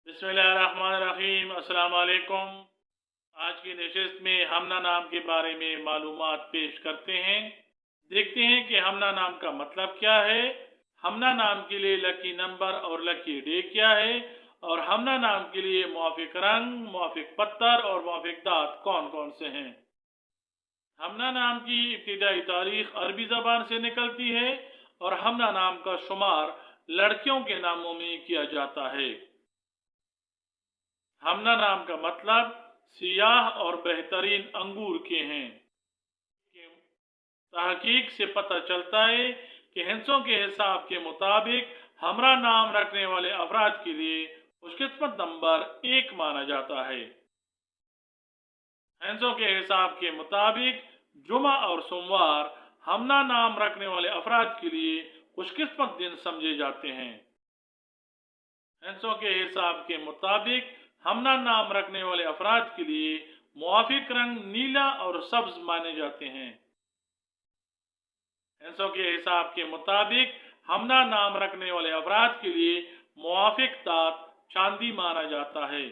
बिस्मिल्लाहिर्रहमानिर्रहीम। अस्सलाम वालेकुम। आज की नशिस्त में हमना नाम के बारे में मालूमात पेश करते हैं। देखते हैं कि हमना नाम का मतलब क्या है, हमना नाम के लिए लकी नंबर और लकी डे क्या है, और हमना नाम के लिए मुआफिक रंग, मुआफिक पत्थर और मुआफिक दांत कौन कौन से हैं। हमना नाम की इब्तिदाई तारीख अरबी ज़बान से निकलती है और हमना नाम का शुमार लड़कियों के नामों में किया जाता है। हमना नाम का मतलब सियाह और बेहतरीन अंगूर के हैं। तहकीक से पता चलता है कि हिंसों के हिसाब के मुताबिक हमरा नाम रखने वाले अफराद के लिए खुशकिस्मत नंबर 1 माना जाता है। हिंसों के हिसाब के मुताबिक जुमा और सोमवार हमना नाम रखने वाले अफराद के लिए खुशकिस्मत दिन समझे जाते हैं। हिंसों के हिसाब के मुताबिक हमना नाम रखने वाले अफराद के लिए मुआफिक रंग नीला और सब्ज माने जाते हैं। हिंसों के हिसाब के मुताबिक हमना नाम रखने वाले अफराद के लिए मुआफिक दांत चांदी माना जाता है।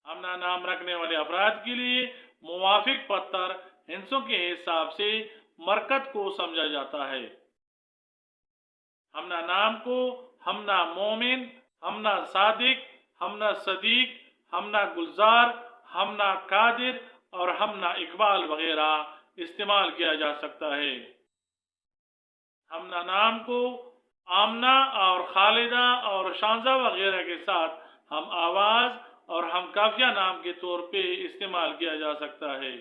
हमना नाम रखने वाले अफराद के लिए मुआफिक पत्थर हिंसों के हिसाब से मरकत को समझा जाता है। हमना नाम को हमना मोमिन, हमना सादिक, हमना सदीक, हमना गुलजार, हमना कादिर और हमना इकबाल वगैरह इस्तेमाल किया जा सकता है। हमना नाम को आमना और खालिदा और शांजा वगैरह के साथ हम आवाज़ और हम काफिया नाम के तौर पे इस्तेमाल किया जा सकता है।